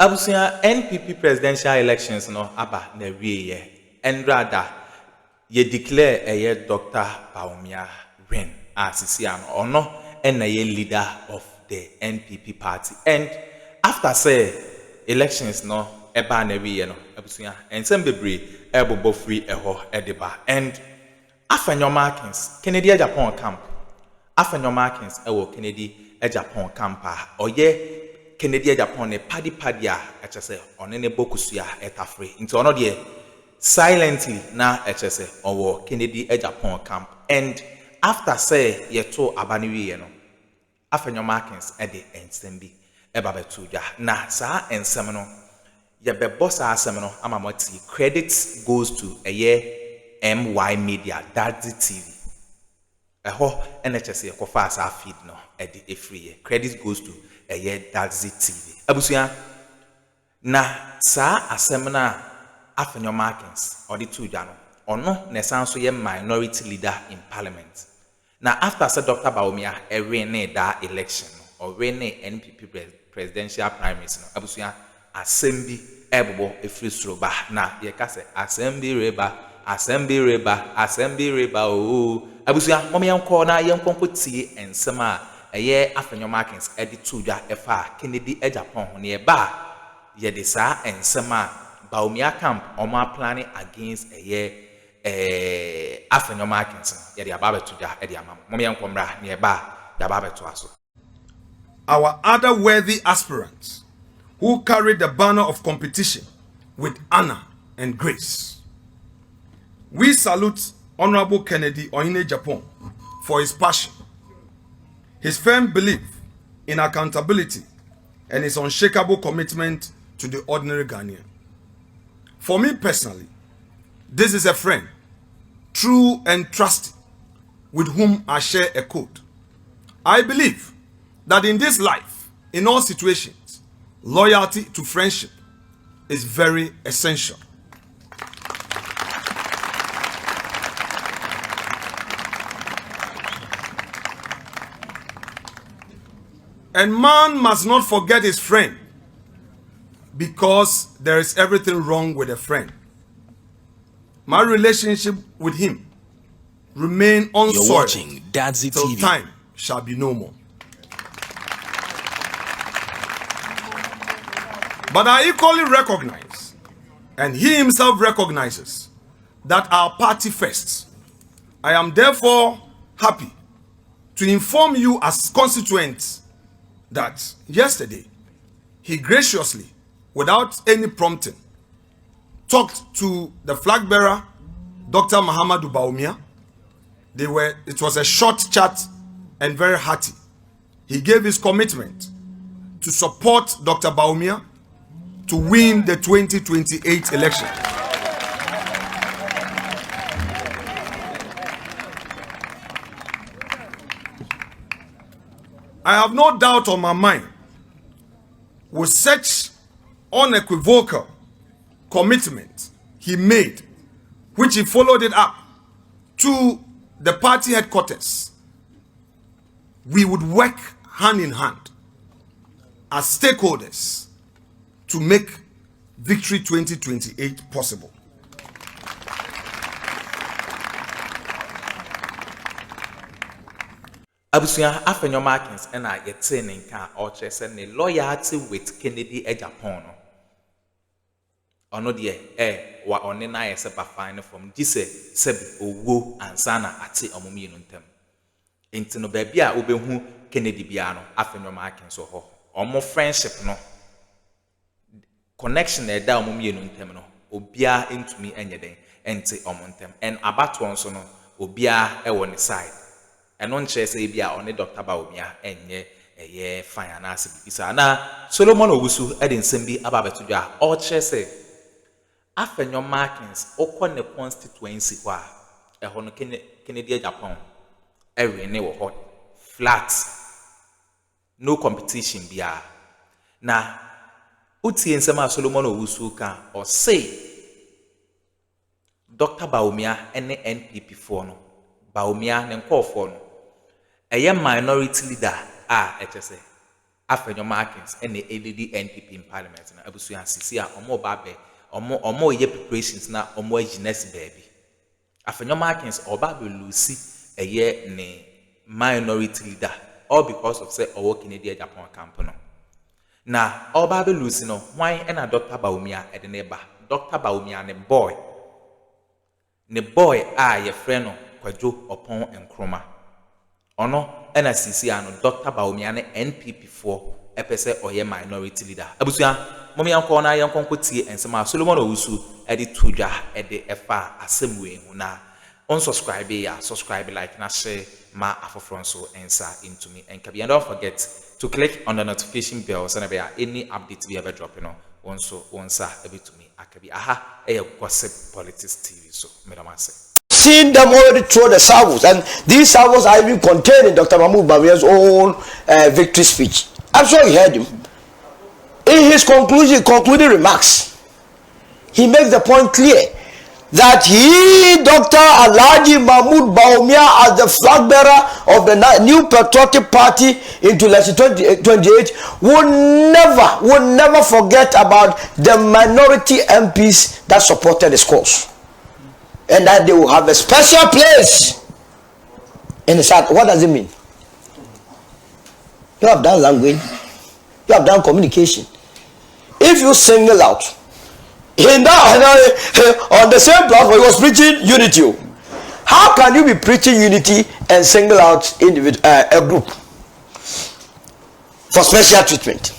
Abusia NPP presidential elections no aba na wiye and rather ye declare a Dr. Bawumia win as Sisian or no and a leader of the NPP party. And after say elections no eba na wiye no abusia and some bebre ebo free eho edeba and Afenyo Markins Kennedy Japan camp Afenyo Markins ewo Kennedy Japan camp oye Kennedy Japan ne padi a echese one ne bokusua etafre nti ono de silently na echese owo Kennedy Japan camp and after say yeto abaniwi ye no Afenyo Markins e de ensem bi eba betuja na saa ensem no ye bebo saa asem no amamoti credit goes to MY Media that's the TV eho NHS yekofa asa feed no e de efree credit goes to that's it TV. Abusia na sa asemna Afenyo Markins or the two jano or no ne sanso ye minority leader in parliament. Na after said Dr. Bawumia win that election or win NPP presidential primaries no abusia assembly ebobo efri sroba na ye ka say assembly reba oh abusia mom yanko na yanko tie ensema Afenyo Markins edituja efa Kennedy Japan ho ne ba ye de sa ensema Bawumia camp oma planning against Afenyo Markins ye de ababetuja e de amam mom yankomra ne ba ya ababeto aso. Our other worthy aspirants who carried the banner of competition with honor and grace. We salute Honorable Kennedy Ohine Japan for his passion, his firm belief in accountability, and his unshakable commitment to the ordinary Ghanaian. For me personally, this is a friend, true and trusted, with whom I share a code. I believe that in this life, in all situations, loyalty to friendship is very essential. And man must not forget his friend because there is everything wrong with a friend. My relationship with him remain unsoiled till time shall be no more. But I equally recognize, and he himself recognizes, that our party first. I am therefore happy to inform you as constituents that yesterday he graciously, without any prompting, talked to the flag bearer, Dr. Mahama Bawumia. It was a short chat and very hearty. He gave his commitment to support Dr. Bawumia to win the 2028 election. I have no doubt on my mind, with such unequivocal commitment he made, which he followed it up to the party headquarters, we would work hand in hand as stakeholders to make Victory 2028 possible. Abusia Afenyo Markins and I get saying or chess and loyalty with Kennedy Japan. Ono de wa one na yese ba fine from gise sebi owo ansana ate omumi no ntem. Enti no ba bia obehu Kennedy bia no Afenyo Markins so ho. Omo friendship no connection e da omumi no ntem no obia entumi enye den enti omo ntem. And abato nso no obia e wo ne side. Eno nche se bia one Dr. Bawumia enye finance bisa na Solomon Owusu e de nsem bi ababetudwa o che se Afenyo Markins okọ ne constituency wa ho no Kennedy Japan ewe ne wo ho flat no competition bia na utie nsem a Solomon Owusu ka o say Dr. Bawumia ene NPP for no Bawumia ne nkofo no minority leader a HSA Afenyo Markins and the ADD NPP in Parliament na abusu ansisi a omo babe omo ye preparations na omo agines baby. Afenyo Markins oba be Lucy eye ne minority leader all because of say owo Canadian Japan camp no. Na oba be Lucy no why na Dr. Bawumia e de neba. Dr. Bawumia ne boy a ye friend no Kwadwo Oppong Nkrumah. Ono ena sisi ano Dr. Bawumia ne NPP for epese oye minority leader. Abusuya momi yanko na yanko tie ensema Solomon Owusu e de tudwa e de efa asemwe hu na unsubscribe ya subscribe like na share ma afofron so ensa into me and don't forget to click on the notification bell so na any update we ever drop onso onsa ebi to me akabi aha e gossip politics TV so medamase seen them already throw the salvos, and these salvos are even contained in Dr. Mahmoud Bawumia's own victory speech. I'm sure you heard him. In his concluding remarks, he makes the point clear that he, Dr. Alhaji Mahmoud Bawumia, as the flag bearer of the new patriotic party into election 2028, would never forget about the minority MPs that supported his cause. And that they will have a special place in the South. What does it mean? You have done language, you have done communication. If you single out, on the same platform, he was preaching unity. How can you be preaching unity and single out a group for special treatment?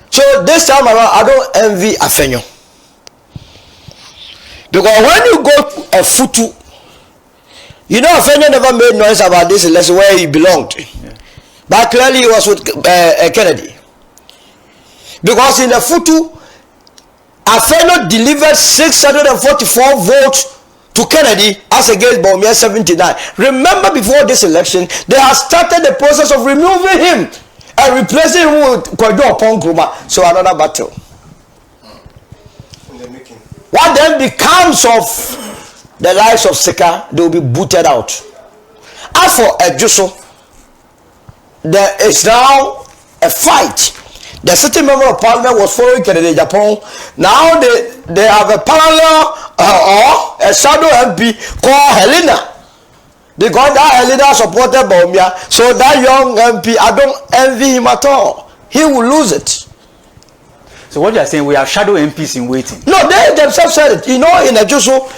So this time around, I don't envy Afenyo. Because when you go to a futu, you know Afenyo never made noise about this election where he belonged. Yeah. But clearly he was with Kennedy. Because in the futu, Afenyo delivered 644 votes to Kennedy as against Bawumia 79. Remember, before this election, they had started the process of removing him and replacing him with Kwadwo Oppong. So another battle. What then becomes of the lives of Sika? They will be booted out. As for Ejuso, there is now a fight. The sitting member of parliament was following Kennedy Japan. Now they have a parallel or a shadow MP called Helena. Because that Helena supported Bawumia. So that young MP, I don't envy him at all. He will lose it. So what you are saying, we have shadow MPs in waiting? No, they themselves said it. You know, in Ejuso,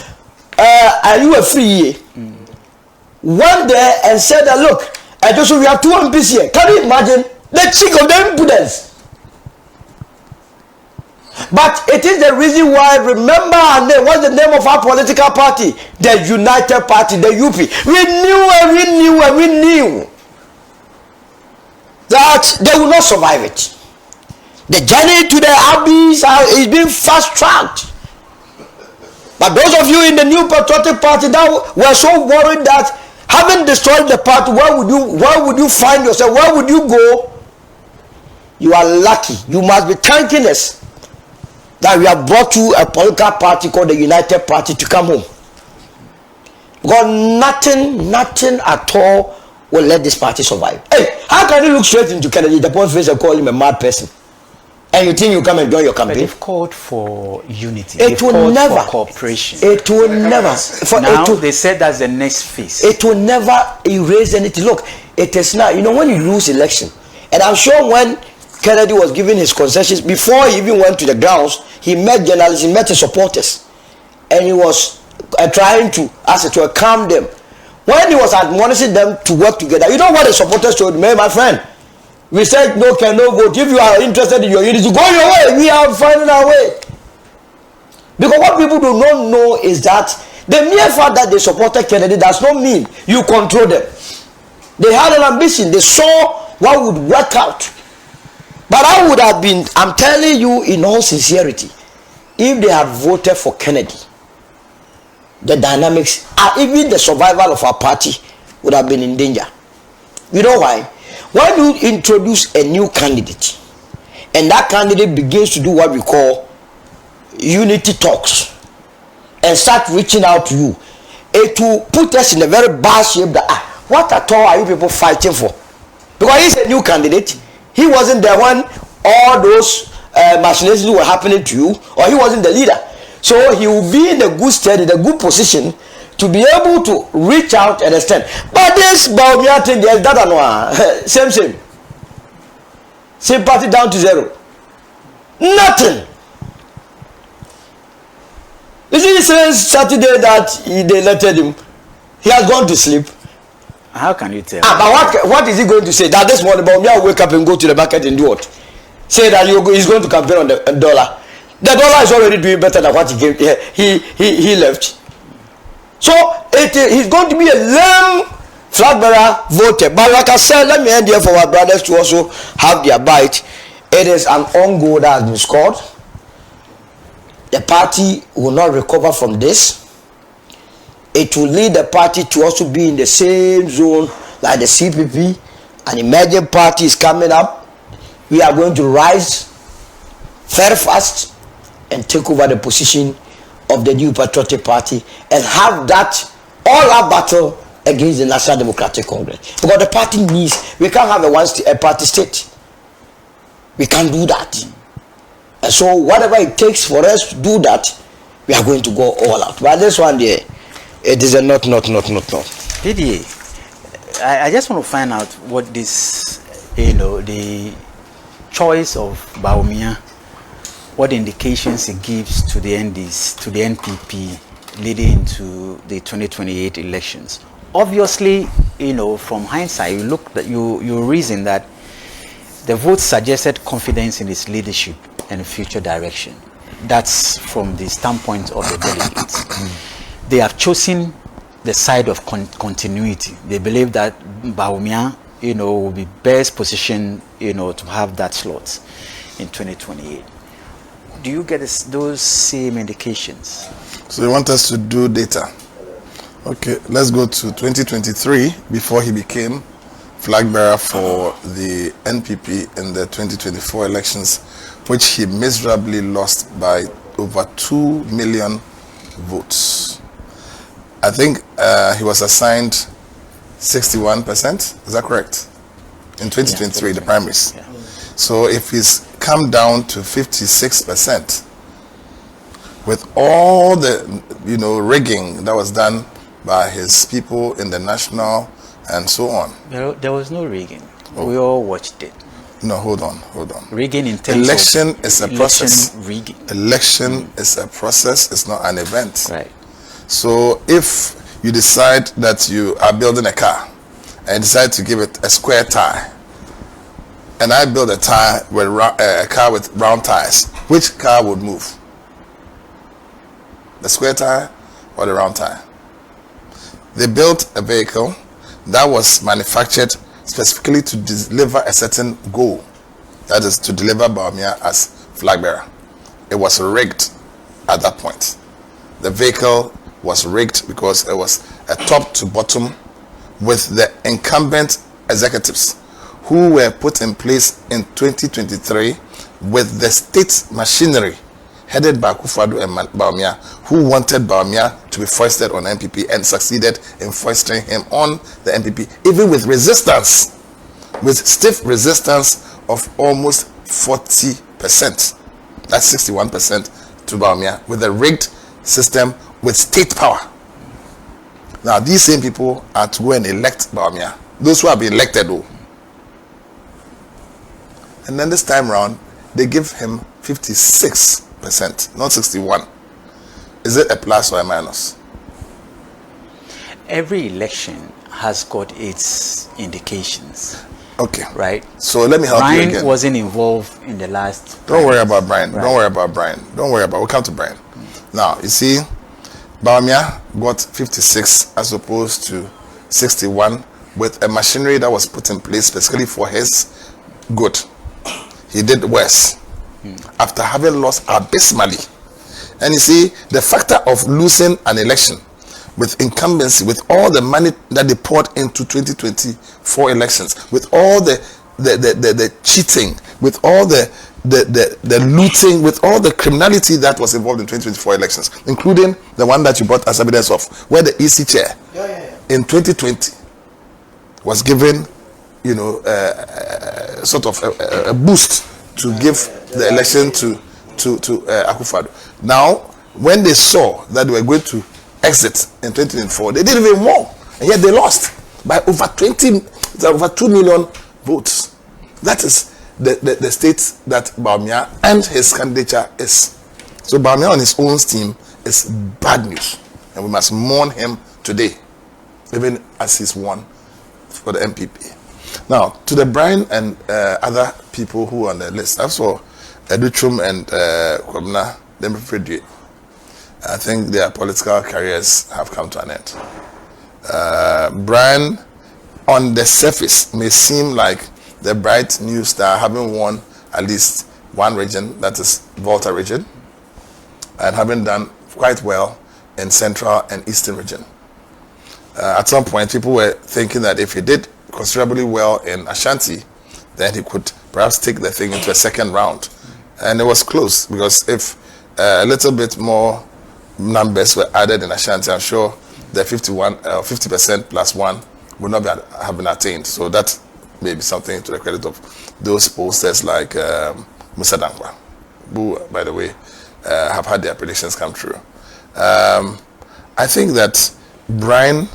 are you a free? Went there and said that, look, Ejuso, we have 2 MPs here. Can you imagine the cheek of the impudence? But it is the reason why, remember our name. What's the name of our political party? The United Party, the UP. We knew that they will not survive it. The journey to the abyss is being fast-tracked. But those of you in the new patriotic party that were so worried that having destroyed the party, where would you find yourself? Where would you go? You are lucky. You must be thanking us that we have brought you a political party called the United Party to come home. Because nothing at all will let this party survive. Hey, how can you look straight into Kennedy Japan's face and call him a mad person? And you think you come and join your campaign? But they've called for unity. It will never. For cooperation. It will never. They said that's the next phase. It will never erase anything. Look, it is now. You know, when you lose election, and I'm sure when Kennedy was giving his concessions, before he even went to the grounds, he met journalists, he met his supporters, and he was trying to, as it were, calm them. When he was admonishing them to work together, you know what the supporters told me, my friend? We said no vote. If you are interested in your unity, go your way. We are finding our way. Because what people do not know is that the mere fact that they supported Kennedy does not mean you control them. They had an ambition. They saw what would work out. But I would have been, I'm telling you in all sincerity, if they had voted for Kennedy, the dynamics, even the survival of our party would have been in danger. You know why? When you introduce a new candidate, and that candidate begins to do what we call unity talks, and start reaching out to you, it will put us in a very bad shape that, what at all are you people fighting for? because he's a new candidate. He wasn't there when all those machinations were happening to you, or he wasn't the leader. So he will be in a good stead, in a good position to be able to reach out and extend. But this Bawumia thing, there's that and same. Sympathy down to zero. Nothing. You see, since Saturday that they elected him, he has gone to sleep. How can you tell? But what is he going to say? That this morning Bawumia will wake up and go to the market and do what? Say that he's going to campaign on the dollar. The dollar is already doing better than what he gave. He left. So he's going to be a lame flag bearer voter. But like I said, let me end here for our brothers to also have their bite. It is an own goal that has been scored. The party will not recover from this. It will lead the party to also be in the same zone like the CPP. An emerging party is coming up. We are going to rise very fast and take over the position of the new patriotic party and have that all-out battle against the National Democratic Congress. Because the party needs, we can't have a party state. We can't do that. And so whatever it takes for us to do that, we are going to go all out. But this one there, it is a not. Didier, I just want to find out what this, the choice of Bawumia, what indications it gives to the NDs, to the NPP leading into the 2028 elections. Obviously, from hindsight, you look that you reason that the vote suggested confidence in its leadership and future direction. That's from the standpoint of the delegates. They have chosen the side of continuity. They believe that Bawumia, will be best positioned, to have that slot in 2028. Do you get those same indications? So you want us to do data? Okay, let's go to 2023 before he became flag bearer for the NPP in the 2024 elections, which he miserably lost by over 2 million votes. I think he was assigned 61%. Is that correct? In 2023, the primaries. Yeah. So if he's come down to 56%, with all the rigging that was done by his people in the national and so on. There was no rigging. Oh. We all watched it. No, hold on. Rigging in terms election of is a process. Rigging. Election is a process. It's not an event. Right. So if you decide that you are building a car and decide to give it a square tire, and I build a tire with a car with round tires, which car would move? The square tire or the round tire? They built a vehicle that was manufactured specifically to deliver a certain goal, that is to deliver Bawumia as flag bearer. It was rigged at that point. The vehicle was rigged because it was a top to bottom with the incumbent executives who were put in place in 2023 with the state machinery headed by Akufo-Addo and Bawumia, who wanted Bawumia to be foisted on NPP and succeeded in foisting him on the NPP, even with resistance, with stiff resistance of almost 40%. That's 61% to Bawumia, with a rigged system with state power. Now, these same people are to go and elect Bawumia. Those who have been elected, though. And then this time round, they give him 56%, not 61. Is it a plus or a minus? Every election has got its indications. Okay. Right? So let me help you again. Brian wasn't involved in the last... Don't worry about Brian. Right. Don't worry about Brian. Don't worry about... We'll come to Brian. Now, you see, Bawumia got 56 as opposed to 61 with a machinery that was put in place specifically for his good. He did worse after having lost abysmally. And you see, the factor of losing an election with incumbency, with all the money that they poured into 2024 elections, with all the cheating, with all the looting, with all the criminality that was involved in 2024 elections, including the one that you brought as evidence of, where the EC chair in 2020 was given sort of a boost to give the election to Akufo-Addo. Now, when they saw that they were going to exit in 2024, they did even more, and yet they lost by over 2 million votes. That is the state that Bawumia and his candidature is. So Bawumia on his own team is bad news, and we must mourn him today, even as he's won for the MPP. Now, to the Brian and other people who are on the list, I saw Edutrum and Kwabena, I think their political careers have come to an end. Brian, on the surface, may seem like the bright new star, having won at least one region, that is Volta region, and having done quite well in Central and Eastern region. At some point, people were thinking that if he did considerably well in Ashanti, then he could perhaps take the thing into a second round. And it was close, because if a little bit more numbers were added in Ashanti, I'm sure the 50% plus 1 would not have been attained. So that may be something to the credit of those pollsters like Musa Dankwa, who, by the way, have had their predictions come true. I think that Brian,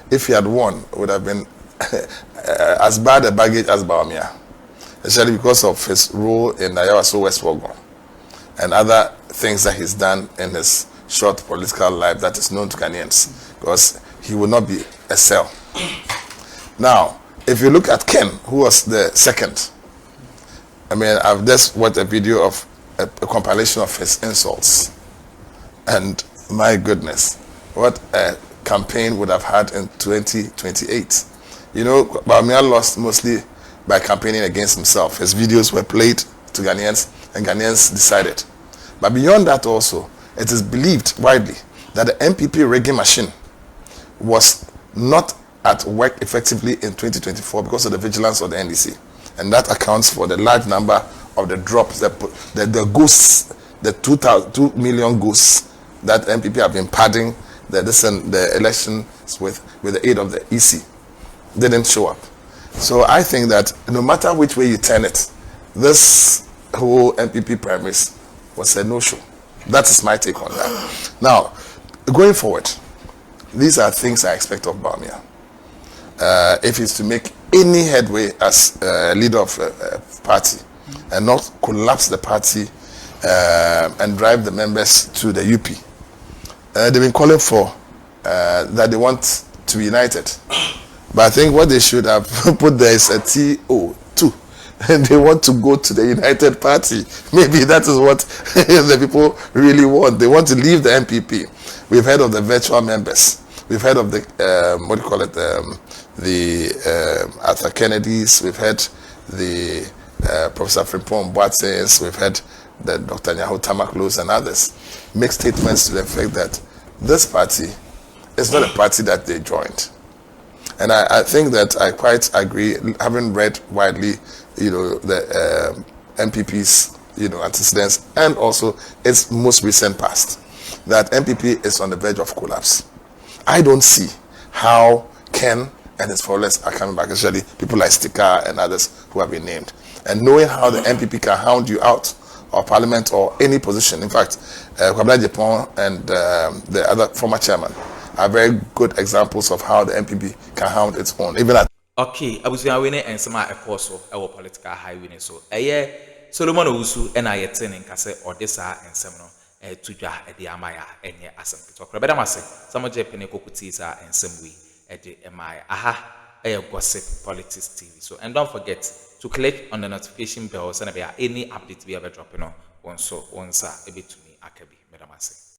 if he had won, would have been as bad a baggage as Bawumia, especially because of his role in Ayawaso West Wogon and other things that he's done in his short political life that is known to Ghanaians, because he will not be a cell. Now, if you look at Ken, who was the second, I mean, I've just watched a video of a compilation of his insults, and my goodness, what a campaign would have had in 2028. Bawumia lost mostly by campaigning against himself. His videos were played to Ghanaians, and Ghanaians decided. But beyond that also, it is believed widely that the MPP rigging machine was not at work effectively in 2024 because of the vigilance of the NDC. And that accounts for the large number of the drops, the ghosts, the 2 million ghosts that MPP have been padding the elections with the aid of the EC. They didn't show up. So I think that no matter which way you turn it, this whole MPP primaries was a no-show. That is my take on that. Now, going forward, these are things I expect of Bawumia. If he's to make any headway as leader of a party and not collapse the party and drive the members to the UP, they've been calling for that they want to be united. But I think what they should have put there is a TO2. And they want to go to the United Party. Maybe that is what the people really want. They want to leave the MPP. We've heard of the virtual members. We've heard of the, Arthur Kennedys. We've heard the Professor Frimpong Boatens. We've heard the Dr. Nyaho Tamaklos and others make statements to the effect that this party is not a party that they joined. And I think that I quite agree, having read widely, the MPP's, antecedents and also its most recent past, that MPP is on the verge of collapse. I don't see how Ken and his followers are coming back, especially people like Stika and others who have been named. And knowing how the MPP can hound you out of parliament or any position. In fact, Kwabena Japan and the other former chairman are very good examples of how the MPP can hound its own. Even at okay, abusuya we ne ensema ekoso ewo political highway ne so. Solomon Owusu and I attending kase odisa ensem no tudwa ede amaya enye asem kitokro. Beda mase some jepene kokuti sa ensem we ede amaya. Aha, gossip politics TV. So and don't forget to click on the notification bell so that any update we ever drop onsa ebetumi akabi. Beda mase.